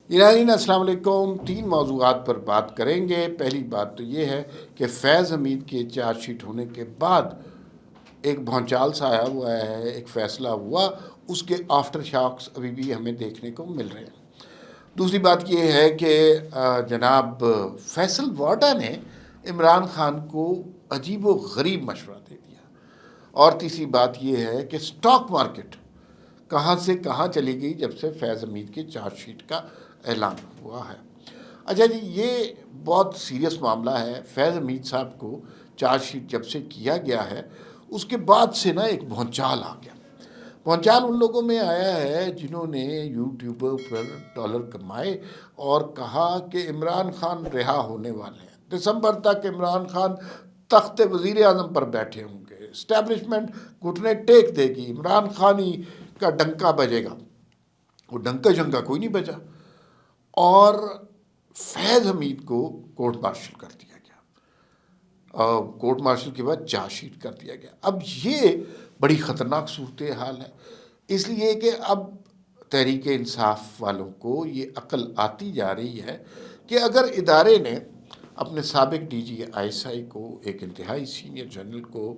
Iranian السلام علیکم، 3 موضوعات پر بات کریں گے۔ پہلی بات تو یہ ہے کہ فیض حمید کے چارج شیٹ ہونے کے بعد ایک بھونچال سا آیا ہوا ہے، ایک فیصلہ ہوا، اس کے آفٹر شاکس ابھی بھی ہمیں دیکھنے کو مل رہے ہیں۔ دوسری بات یہ ہے کہ جناب فیصل وارڈا نے عمران خان کو عجیب و غریب مشورہ دے دیا۔ اور تیسری بات یہ ہے کہ سٹاک مارکیٹ کہاں سے کہاں چلی گئی جب سے فیض حمید کے چارج شیٹ کا اعلان ہوا ہے۔ اچھا جی، یہ بہت سیریس معاملہ ہے۔ فیض حمید صاحب کو چارج شیٹ جب سے کیا گیا ہے اس کے بعد سے نا ایک بھونچال آ گیا۔ بھونچال ان لوگوں میں آیا ہے جنہوں نے یوٹیوبر پر ڈالر کمائے اور کہا کہ عمران خان رہا ہونے والے ہیں، دسمبر تک عمران خان تخت وزیر اعظم پر بیٹھے ہوں گے، اسٹیبلشمنٹ گھٹنے ٹیک دے گی، عمران خان ہی کا ڈنکا بجے گا۔ وہ ڈنکا جنکا کوئی نہیں بجا، اور فیض حمید کو کورٹ مارشل کر دیا گیا۔ کورٹ مارشل کے بعد چارج شیٹ کر دیا گیا۔ اب یہ بڑی خطرناک صورتحال ہے، اس لیے کہ اب تحریک انصاف والوں کو یہ عقل آتی جا رہی ہے کہ اگر ادارے نے اپنے سابق D G I S I کو، ایک انتہائی سینئر جنرل کو،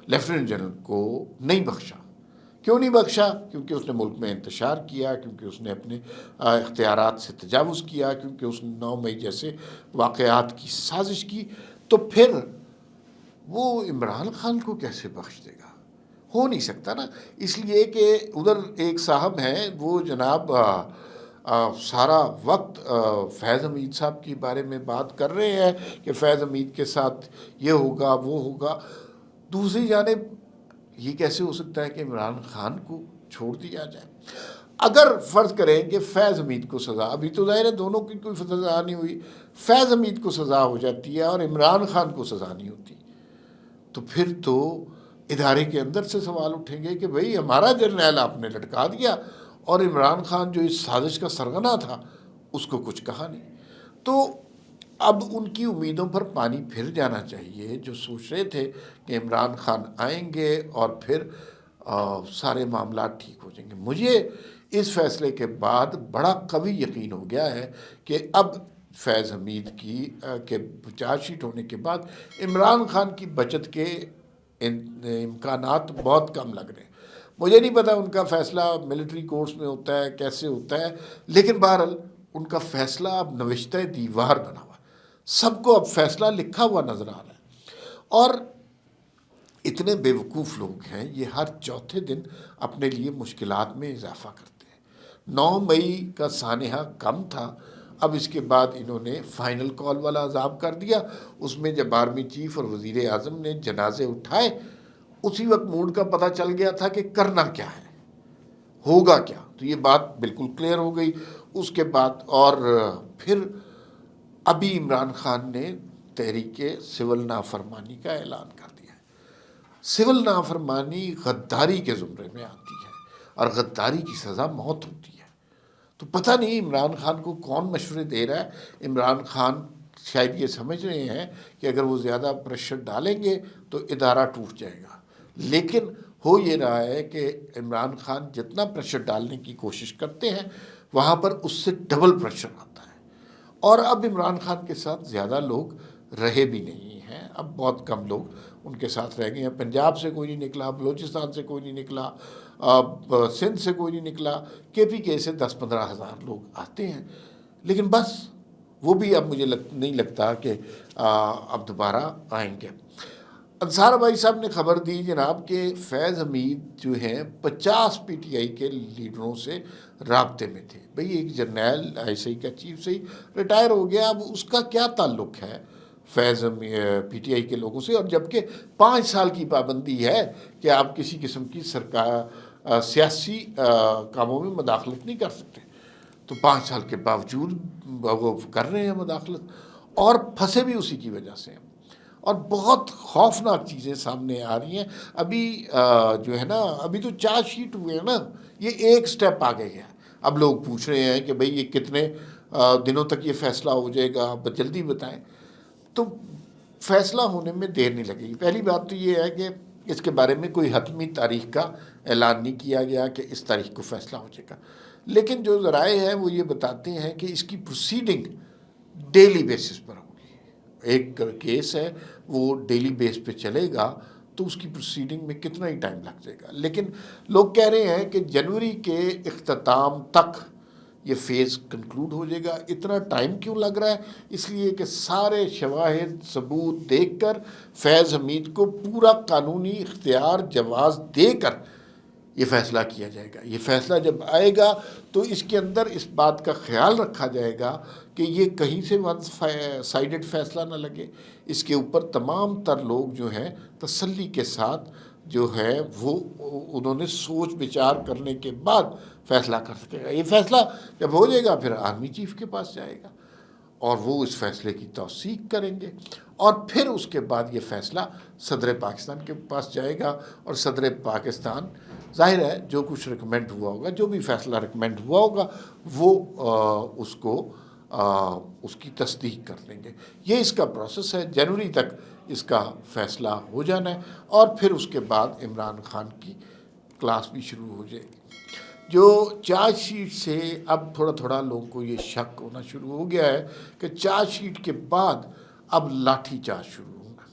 لیفٹیننٹ جنرل کو نہیں بخشا۔ کیوں نہیں بخشا؟ کیونکہ اس نے ملک میں انتشار کیا، کیونکہ اس نے اپنے اختیارات سے تجاوز کیا، کیونکہ اس نے 9 مئی جیسے واقعات کی سازش کی، تو پھر وہ عمران خان کو کیسے بخش دے گا؟ ہو نہیں سکتا نا۔ اس لیے کہ ادھر ایک صاحب ہیں، وہ جناب سارا وقت فیض حمید صاحب کے بارے میں بات کر رہے ہیں کہ فیض حمید کے ساتھ یہ ہوگا وہ ہوگا۔ دوسری جانب یہ کیسے ہو سکتا ہے کہ عمران خان کو چھوڑ دیا جائے؟ اگر فرض کریں کہ فیض حمید کو سزا، ابھی تو ظاہر ہے دونوں کی کوئی سزا نہیں ہوئی، فیض حمید کو سزا ہو جاتی ہے اور عمران خان کو سزا نہیں ہوتی، تو پھر تو ادارے کے اندر سے سوال اٹھیں گے کہ بھئی ہمارا جرنیل آپ نے لٹکا دیا اور عمران خان جو اس سازش کا سرغنہ تھا اس کو کچھ کہا نہیں۔ تو اب ان کی امیدوں پر پانی پھر جانا چاہیے، جو سوچ رہے تھے کہ عمران خان آئیں گے اور پھر سارے معاملات ٹھیک ہو جائیں گے۔ مجھے اس فیصلے کے بعد بڑا قوی یقین ہو گیا ہے کہ اب فیض حمید کی کے چارج شیٹ ہونے کے بعد عمران خان کی بچت کے امکانات بہت کم لگ رہے ہیں۔ مجھے نہیں پتا ان کا فیصلہ ملٹری کورٹس میں ہوتا ہے کیسے ہوتا ہے، لیکن بہرحال ان کا فیصلہ اب نوشتہ دیوار بنا ہوا ہے، سب کو اب فیصلہ لکھا ہوا نظر آ رہا ہے۔ اور اتنے بے وقوف لوگ ہیں، یہ ہر چوتھے دن اپنے لیے مشکلات میں اضافہ کرتے ہیں۔ 9 مئی کا سانحہ کم تھا، اب اس کے بعد انہوں نے فائنل کال والا عذاب کر دیا۔ اس میں جب آرمی چیف اور وزیر اعظم نے جنازے اٹھائے، اسی وقت موڈ کا پتہ چل گیا تھا کہ کرنا کیا ہے، ہوگا کیا، تو یہ بات بالکل کلیئر ہو گئی۔ اس کے بعد اور پھر ابھی عمران خان نے تحریک سول نافرمانی کا اعلان کر دیا ہے۔ سول نافرمانی غداری کے زمرے میں آتی ہے اور غداری کی سزا موت ہوتی ہے۔ تو پتہ نہیں عمران خان کو کون مشورے دے رہا ہے۔ عمران خان شاید یہ سمجھ رہے ہیں کہ اگر وہ زیادہ پریشر ڈالیں گے تو ادارہ ٹوٹ جائے گا، لیکن ہو یہ رہا ہے کہ عمران خان جتنا پریشر ڈالنے کی کوشش کرتے ہیں وہاں پر اس سے ڈبل پریشر آتا ہے۔ اور اب عمران خان کے ساتھ زیادہ لوگ رہے بھی نہیں ہیں، اب بہت کم لوگ ان کے ساتھ رہ گئے ہیں۔ پنجاب سے کوئی نہیں نکلا، بلوچستان سے کوئی نہیں نکلا، سندھ سے کوئی نہیں نکلا، کے پی کے سے 10-15 ہزار لوگ آتے ہیں، لیکن بس وہ بھی اب مجھے نہیں لگتا کہ اب دوبارہ آئیں گے۔ انصار بھائی صاحب نے خبر دی جناب کہ فیض حمید جو ہیں 50 پی ٹی آئی کے لیڈروں سے رابطے میں تھے۔ بھئی ایک جرنیل آئی ایس آئی کا چیف سے ہی ریٹائر ہو گیا، اب اس کا کیا تعلق ہے فیض پی ٹی آئی کے لوگوں سے؟ اور جبکہ 5 سال کی پابندی ہے کہ آپ کسی قسم کی سیاسی کاموں میں مداخلت نہیں کر سکتے، تو 5 سال کے باوجود وہ کر رہے ہیں مداخلت، اور پھنسے بھی اسی کی وجہ سے ہیں۔ اور بہت خوفناک چیزیں سامنے آ رہی ہیں۔ ابھی جو ہے نا، ابھی تو چارج شیٹ ہوئے ہیں نا، یہ ایک سٹیپ آگے ہے۔ اب لوگ پوچھ رہے ہیں کہ بھئی یہ کتنے دنوں تک یہ فیصلہ ہو جائے گا، آپ جلدی بتائیں۔ تو فیصلہ ہونے میں دیر نہیں لگے گی۔ پہلی بات تو یہ ہے کہ اس کے بارے میں کوئی حتمی تاریخ کا اعلان نہیں کیا گیا کہ اس تاریخ کو فیصلہ ہو جائے گا، لیکن جو ذرائع ہیں وہ یہ بتاتے ہیں کہ اس کی پروسیڈنگ ڈیلی بیسس پر ہوگی. ایک کیس ہے وہ ڈیلی بیس پہ چلے گا تو اس کی پروسیڈنگ میں کتنا ہی ٹائم لگ جائے گا. لیکن لوگ کہہ رہے ہیں کہ جنوری کے اختتام تک یہ فیز کنکلوڈ ہو جائے گا. اتنا ٹائم کیوں لگ رہا ہے؟ اس لیے کہ سارے شواہد ثبوت دیکھ کر فیض حمید کو پورا قانونی اختیار جواز دے کر یہ فیصلہ کیا جائے گا. یہ فیصلہ جب آئے گا تو اس کے اندر اس بات کا خیال رکھا جائے گا کہ یہ کہیں سے ون سائیڈڈ فیصلہ نہ لگے. اس کے اوپر تمام تر لوگ جو ہیں تسلی کے ساتھ جو ہے وہ انہوں نے سوچ بچار کرنے کے بعد فیصلہ کر سکے گا. یہ فیصلہ جب ہو جائے گا پھر آرمی چیف کے پاس جائے گا اور وہ اس فیصلے کی توثیق کریں گے اور پھر اس کے بعد یہ فیصلہ صدر پاکستان کے پاس جائے گا اور صدر پاکستان ظاہر ہے جو کچھ ریکمینڈ ہوا ہوگا، جو بھی فیصلہ ریکمینڈ ہوا ہوگا وہ اس کو اس کی تصدیق کر دیں گے. یہ اس کا پروسیس ہے. جنوری تک اس کا فیصلہ ہو جانا ہے اور پھر اس کے بعد عمران خان کی کلاس بھی شروع ہو جائے گی. جو چارج شیٹ سے اب تھوڑا تھوڑا لوگوں کو یہ شک ہونا شروع ہو گیا ہے کہ چارج شیٹ کے بعد اب لاٹھی چارج شروع ہوگا.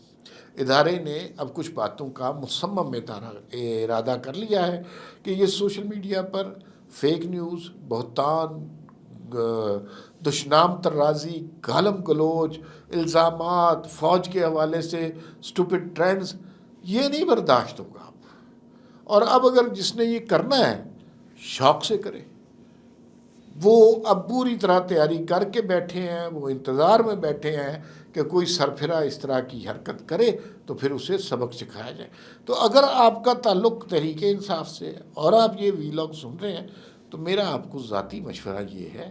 ادارے نے اب کچھ باتوں کا مصمم ارادہ کر لیا ہے کہ یہ سوشل میڈیا پر فیک نیوز، بہتان، دشنام طرازی، گالم گلوچ، الزامات، فوج کے حوالے سے اسٹوپڈ ٹرینڈز، یہ نہیں برداشت ہوگا اب. اور اب اگر جس نے یہ کرنا ہے شوق سے کرے. وہ اب پوری طرح تیاری کر کے بیٹھے ہیں، وہ انتظار میں بیٹھے ہیں کہ کوئی سرفرا اس طرح کی حرکت کرے تو پھر اسے سبق سکھایا جائے. تو اگر آپ کا تعلق تحریک انصاف سے ہے اور آپ یہ ویلاگ سن رہے ہیں تو میرا آپ کو ذاتی مشورہ یہ ہے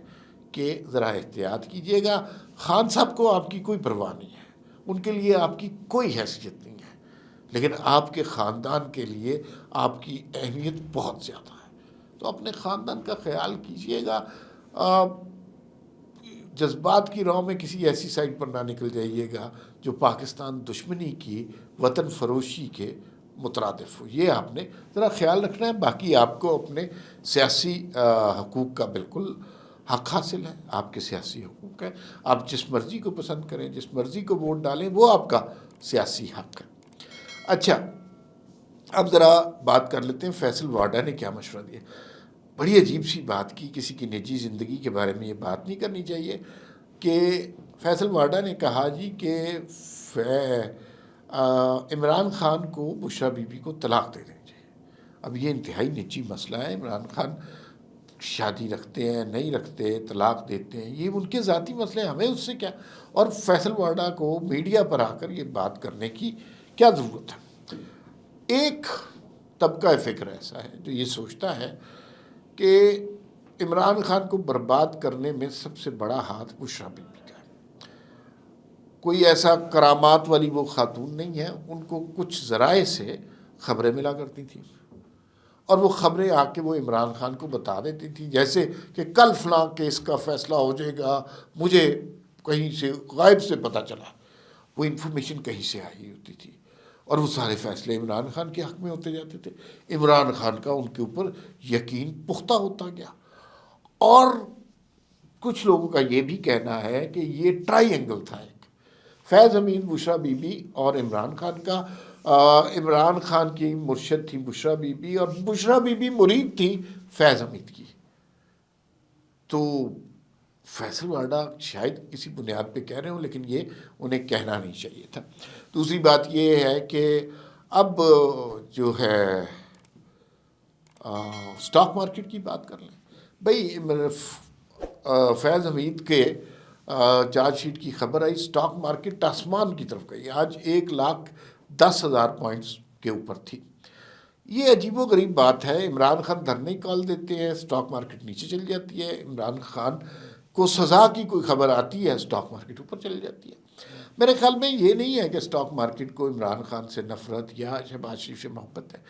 کہ ذرا احتیاط کیجیے گا. خان صاحب کو آپ کی کوئی پرواہ نہیں ہے، ان کے لیے آپ کی کوئی حیثیت نہیں ہے، لیکن آپ کے خاندان کے لیے آپ کی اہمیت بہت زیادہ ہے. تو اپنے خاندان کا خیال کیجیے گا. جذبات کی راہ میں کسی ایسی سائٹ پر نہ نکل جائیے گا جو پاکستان دشمنی کی، وطن فروشی کے مترادف ہو. یہ آپ نے ذرا خیال رکھنا ہے. باقی آپ کو اپنے سیاسی حقوق کا بالکل حق حاصل ہے، آپ کے سیاسی حقوق ہیں. آپ جس مرضی کو پسند کریں، جس مرضی کو ووٹ ڈالیں، وہ آپ کا سیاسی حق ہے. اچھا، اب ذرا بات کر لیتے ہیں فیصل واڈا نے کیا مشورہ دیا. بڑی عجیب سی بات کی. کسی کی نجی زندگی کے بارے میں یہ بات نہیں کرنی چاہیے کہ فیصل واڈا نے کہا جی کہ عمران خان کو بشرا بی بی کو طلاق دے دیں چاہیے. اب یہ انتہائی نجی مسئلہ ہے. عمران خان شادی رکھتے ہیں نہیں رکھتے، طلاق دیتے ہیں، یہ ان کے ذاتی مسئلے ہیں، ہمیں اس سے کیا. اور فیصل واڈا کو میڈیا پر آ کر یہ بات کرنے کی کیا ضرورت ہے. ایک طبقہ فکر ایسا ہے جو یہ سوچتا ہے کہ عمران خان کو برباد کرنے میں سب سے بڑا ہاتھ بشرا بی بی کا ہے. کوئی ایسا کرامات والی وہ خاتون نہیں ہے. ان کو کچھ ذرائع سے خبریں ملا کرتی تھیں اور وہ خبریں آ کے وہ عمران خان کو بتا دیتی تھی، جیسے کہ کل فلاں کیس کا فیصلہ ہو جائے گا، مجھے کہیں سے غائب سے پتہ چلا. وہ انفارمیشن کہیں سے آئی ہوتی تھی اور وہ سارے فیصلے عمران خان کے حق میں ہوتے جاتے تھے. عمران خان کا ان کے اوپر یقین پختہ ہوتا گیا. اور کچھ لوگوں کا یہ بھی کہنا ہے کہ یہ ٹرائی اینگل تھا، ایک فیض حمید، بشرا بی بی اور عمران خان کا. عمران خان کی مرشد تھی بشرا بی بی اور بشرا بی بی مرید تھی فیض حمید کی. تو فیصل واڈا شاید کسی بنیاد پہ کہہ رہے ہوں لیکن یہ انہیں کہنا نہیں چاہیے تھا. دوسری بات یہ ہے کہ اب جو ہے اسٹاک مارکیٹ کی بات کر لیں. بھائی فیض حمید کے چارج شیٹ کی خبر آئی، اسٹاک مارکیٹ آسمان کی طرف گئی. آج 1,10,000 پوائنٹس کے اوپر تھی. یہ عجیب و غریب بات ہے. عمران خان دھرنے کال دیتے ہیں، اسٹاک مارکیٹ نیچے چل جاتی ہے. عمران خان کو سزا کی کوئی خبر آتی ہے، اسٹاک مارکیٹ اوپر چل جاتی ہے. میرے خیال میں یہ نہیں ہے کہ اسٹاک مارکیٹ کو عمران خان سے نفرت یا شہباز شریف سے محبت ہے.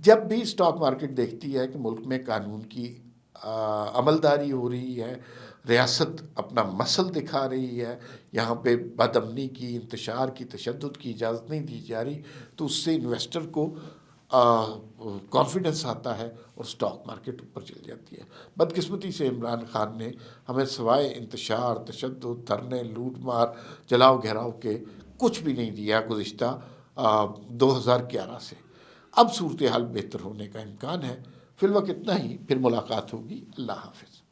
جب بھی اسٹاک مارکیٹ دیکھتی ہے کہ ملک میں قانون کی عملداری ہو رہی ہے، ریاست اپنا مسل دکھا رہی ہے، یہاں پہ بد امنی کی، انتشار کی، تشدد کی اجازت نہیں دی جا رہی، تو اس سے انویسٹر کو کانفیڈنس آتا ہے اور سٹاک مارکیٹ اوپر چل جاتی ہے۔ بدقسمتی سے عمران خان نے ہمیں سوائے انتشار، تشدد، دھرنے، لوٹ مار، جلاؤ گھیراؤ کے کچھ بھی نہیں دیا گزشتہ 2011 سے۔ اب صورتحال بہتر ہونے کا امکان ہے۔ فی الوقت اتنا ہی، پھر ملاقات ہوگی۔ اللہ حافظ۔